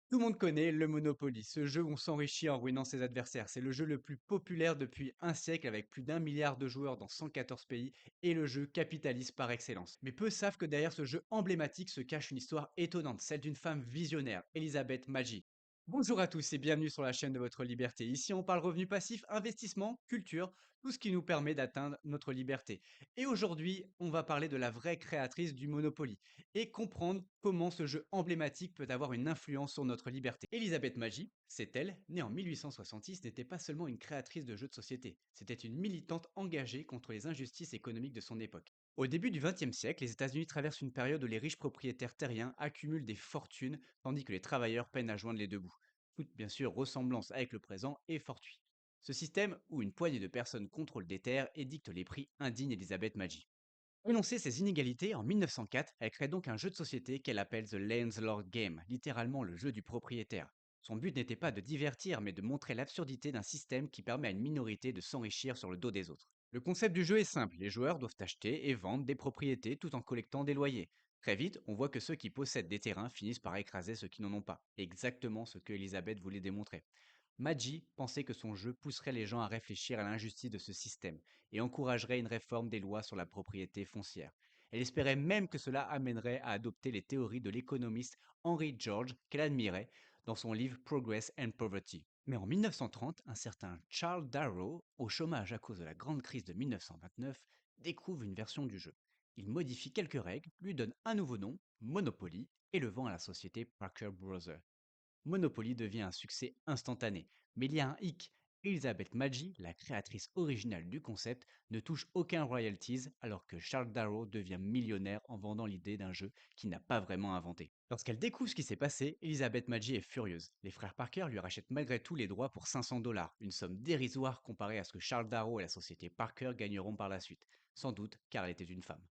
Tout le monde connaît le Monopoly, ce jeu où on s'enrichit en ruinant ses adversaires. C'est le jeu le plus populaire depuis un siècle avec plus d'1 milliard de joueurs dans 114 pays et le jeu capitaliste par excellence. Mais peu savent que derrière ce jeu emblématique se cache une histoire étonnante, celle d'une femme visionnaire, Elisabeth Magie. Bonjour à tous et bienvenue sur la chaîne de votre liberté. Ici on parle revenu passif, investissement, culture, tout ce qui nous permet d'atteindre notre liberté. Et aujourd'hui on va parler de la vraie créatrice du Monopoly et comprendre comment ce jeu emblématique peut avoir une influence sur notre liberté. Elisabeth Magie, c'est elle, née en 1866, n'était pas seulement une créatrice de jeux de société, c'était une militante engagée contre les injustices économiques de son époque. Au début du XXe siècle, les États-Unis traversent une période où les riches propriétaires terriens accumulent des fortunes, tandis que les travailleurs peinent à joindre les deux bouts. Toute bien sûr ressemblance avec le présent est fortuite. Ce système, où une poignée de personnes contrôle des terres, édicte les prix indignes d'Elisabeth Magie. Pour énoncer ces inégalités, en 1904, elle crée donc un jeu de société qu'elle appelle The Landlord Game, littéralement le jeu du propriétaire. Son but n'était pas de divertir, mais de montrer l'absurdité d'un système qui permet à une minorité de s'enrichir sur le dos des autres. Le concept du jeu est simple, les joueurs doivent acheter et vendre des propriétés tout en collectant des loyers. Très vite, on voit que ceux qui possèdent des terrains finissent par écraser ceux qui n'en ont pas. Exactement ce que Elisabeth voulait démontrer. Maggi pensait que son jeu pousserait les gens à réfléchir à l'injustice de ce système et encouragerait une réforme des lois sur la propriété foncière. Elle espérait même que cela amènerait à adopter les théories de l'économiste Henry George qu'elle admirait dans son livre Progress and Poverty. Mais en 1930, un certain Charles Darrow, au chômage à cause de la grande crise de 1929, découvre une version du jeu. Il modifie quelques règles, lui donne un nouveau nom, Monopoly, et le vend à la société Parker Brothers. Monopoly devient un succès instantané. Mais il y a un hic. Elizabeth Magie, la créatrice originale du concept, ne touche aucun royalties alors que Charles Darrow devient millionnaire en vendant l'idée d'un jeu qu'il n'a pas vraiment inventé. Lorsqu'elle découvre ce qui s'est passé, Elizabeth Magie est furieuse. Les frères Parker lui rachètent malgré tout les droits pour 500 dollars, une somme dérisoire comparée à ce que Charles Darrow et la société Parker gagneront par la suite, sans doute car elle était une femme.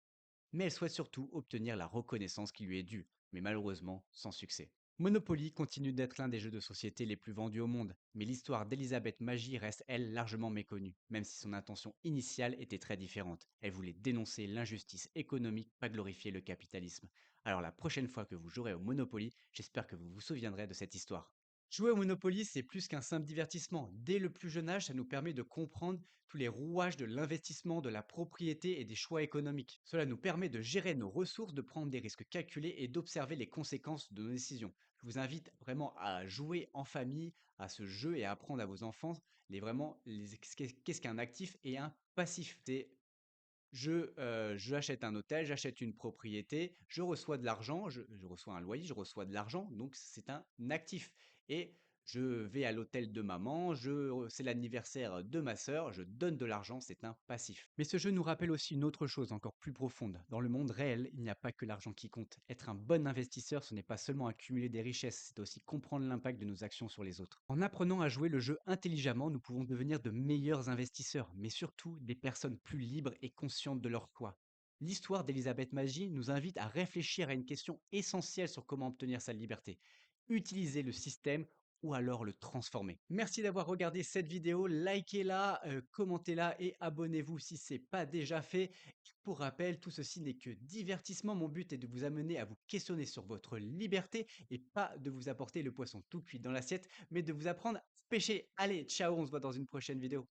Mais elle souhaite surtout obtenir la reconnaissance qui lui est due, mais malheureusement sans succès. Monopoly continue d'être l'un des jeux de société les plus vendus au monde, mais l'histoire d'Elisabeth Magie reste, elle, largement méconnue, même si son intention initiale était très différente. Elle voulait dénoncer l'injustice économique, pas glorifier le capitalisme. Alors la prochaine fois que vous jouerez au Monopoly, j'espère que vous vous souviendrez de cette histoire. Jouer au Monopoly, c'est plus qu'un simple divertissement. Dès le plus jeune âge, ça nous permet de comprendre tous les rouages de l'investissement, de la propriété et des choix économiques. Cela nous permet de gérer nos ressources, de prendre des risques calculés et d'observer les conséquences de nos décisions. Je vous invite vraiment à jouer en famille à ce jeu et à apprendre à vos enfants qu'est-ce qu'un actif et un passif. Je achète un hôtel, j'achète une propriété, je reçois de l'argent, je reçois un loyer, je reçois de l'argent, donc c'est un actif. Et je vais à l'hôtel de maman, c'est l'anniversaire de ma sœur, je donne de l'argent, c'est un passif. Mais ce jeu nous rappelle aussi une autre chose encore plus profonde. Dans le monde réel, il n'y a pas que l'argent qui compte. Être un bon investisseur, ce n'est pas seulement accumuler des richesses, c'est aussi comprendre l'impact de nos actions sur les autres. En apprenant à jouer le jeu intelligemment, nous pouvons devenir de meilleurs investisseurs, mais surtout des personnes plus libres et conscientes de leurs choix. L'histoire d'Elisabeth Magie nous invite à réfléchir à une question essentielle sur comment obtenir sa liberté. Utiliser le système ou alors le transformer. Merci d'avoir regardé cette vidéo, likez-la, commentez-la et abonnez-vous si ce n'est pas déjà fait. Pour rappel, tout ceci n'est que divertissement, mon but est de vous amener à vous questionner sur votre liberté et pas de vous apporter le poisson tout cuit dans l'assiette, mais de vous apprendre à pêcher. Allez, ciao, on se voit dans une prochaine vidéo.